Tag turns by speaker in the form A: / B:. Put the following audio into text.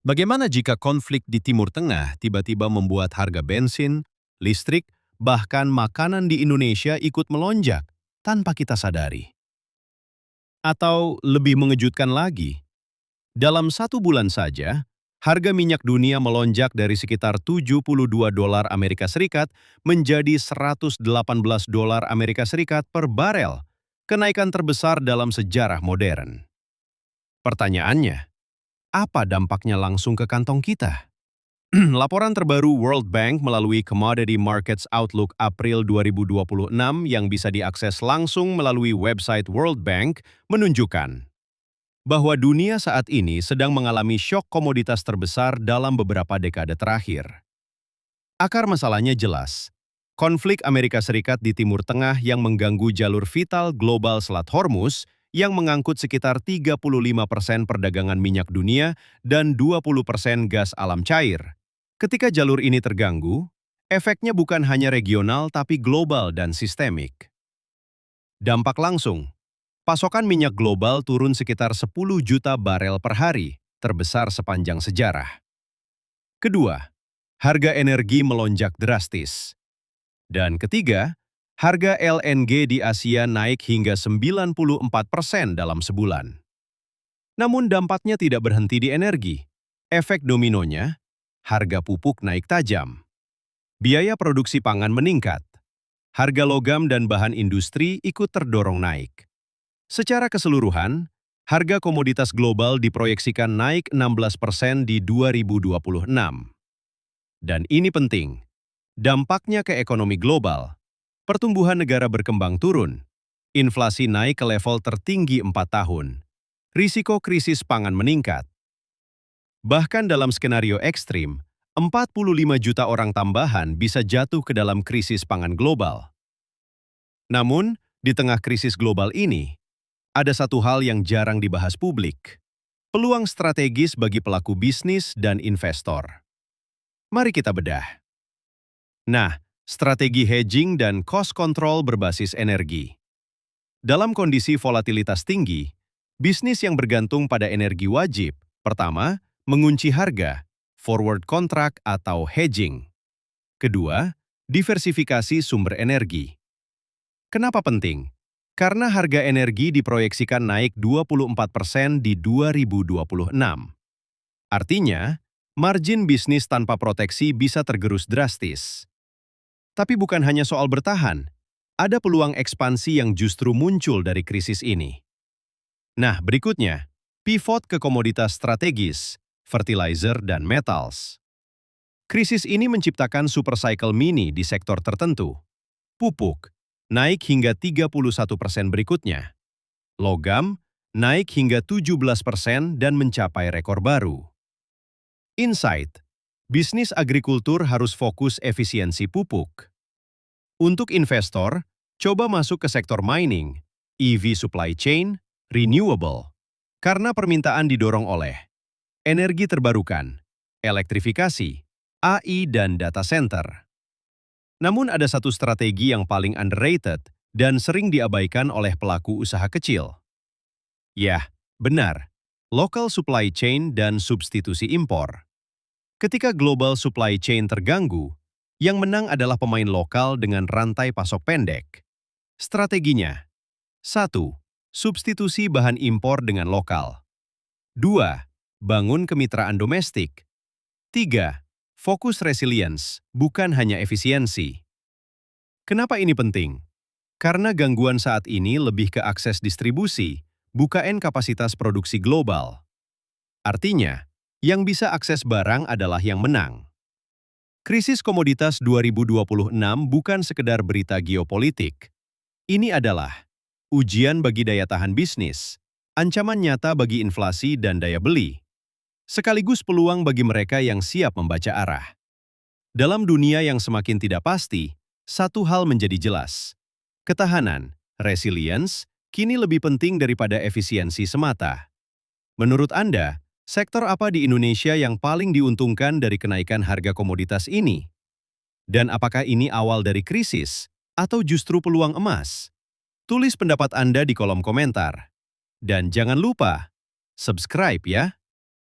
A: Bagaimana jika konflik di Timur Tengah tiba-tiba membuat harga bensin, listrik, bahkan makanan di Indonesia ikut melonjak tanpa kita sadari? Atau lebih mengejutkan lagi, dalam 1 bulan saja, harga minyak dunia melonjak dari sekitar 72 dolar Amerika Serikat menjadi 118 dolar Amerika Serikat per barel, kenaikan terbesar dalam sejarah modern. Pertanyaannya, apa dampaknya langsung ke kantong kita? Laporan terbaru World Bank melalui Commodity Markets Outlook April 2026 yang bisa diakses langsung melalui website World Bank menunjukkan bahwa dunia saat ini sedang mengalami syok komoditas terbesar dalam beberapa dekade terakhir. Akar masalahnya jelas. Konflik Amerika Serikat di Timur Tengah yang mengganggu jalur vital global Selat Hormuz yang mengangkut sekitar 35% perdagangan minyak dunia dan 20% gas alam cair. Ketika jalur ini terganggu, efeknya bukan hanya regional tapi global dan sistemik. Dampak langsung, pasokan minyak global turun sekitar 10 juta barel per hari, terbesar sepanjang sejarah. Kedua, harga energi melonjak drastis. Dan ketiga, harga LNG di Asia naik hingga 94% dalam sebulan. Namun dampaknya tidak berhenti di energi. Efek dominonya, harga pupuk naik tajam. Biaya produksi pangan meningkat. Harga logam dan bahan industri ikut terdorong naik. Secara keseluruhan, harga komoditas global diproyeksikan naik 16% di 2026. Dan ini penting, dampaknya ke ekonomi global. Pertumbuhan negara berkembang turun. Inflasi naik ke level tertinggi 4 tahun. Risiko krisis pangan meningkat. Bahkan dalam skenario ekstrim, 45 juta orang tambahan bisa jatuh ke dalam krisis pangan global. Namun, di tengah krisis global ini, ada satu hal yang jarang dibahas publik. Peluang strategis bagi pelaku bisnis dan investor. Mari kita bedah. Nah, strategi hedging dan cost control berbasis energi. Dalam kondisi volatilitas tinggi, bisnis yang bergantung pada energi wajib, pertama, mengunci harga, forward contract atau hedging. Kedua, diversifikasi sumber energi. Kenapa penting? Karena harga energi diproyeksikan naik 24% di 2026. Artinya, margin bisnis tanpa proteksi bisa tergerus drastis. Tapi bukan hanya soal bertahan, ada peluang ekspansi yang justru muncul dari krisis ini. Nah, berikutnya, pivot ke komoditas strategis, fertilizer dan metals. Krisis ini menciptakan super cycle mini di sektor tertentu. Pupuk, naik hingga 31% berikutnya. Logam, naik hingga 17% dan mencapai rekor baru. Insight, bisnis agrikultur harus fokus efisiensi pupuk. Untuk investor, coba masuk ke sektor mining, EV supply chain, renewable. Karena permintaan didorong oleh energi terbarukan, elektrifikasi, AI dan data center. Namun ada satu strategi yang paling underrated dan sering diabaikan oleh pelaku usaha kecil. Yah, benar, local supply chain dan substitusi impor. Ketika global supply chain terganggu, yang menang adalah pemain lokal dengan rantai pasok pendek. Strateginya: 1. Substitusi bahan impor dengan lokal. 2. Bangun kemitraan domestik. 3. Fokus resilience, bukan hanya efisiensi. Kenapa ini penting? Karena gangguan saat ini lebih ke akses distribusi, bukan kapasitas produksi global. Artinya, yang bisa akses barang adalah yang menang. Krisis komoditas 2026 bukan sekedar berita geopolitik. Ini adalah ujian bagi daya tahan bisnis, ancaman nyata bagi inflasi dan daya beli, sekaligus peluang bagi mereka yang siap membaca arah. Dalam dunia yang semakin tidak pasti, satu hal menjadi jelas. Ketahanan, resilience, kini lebih penting daripada efisiensi semata. Menurut Anda, sektor apa di Indonesia yang paling diuntungkan dari kenaikan harga komoditas ini? Dan apakah ini awal dari krisis atau justru peluang emas? Tulis pendapat Anda di kolom komentar. Dan jangan lupa, subscribe ya!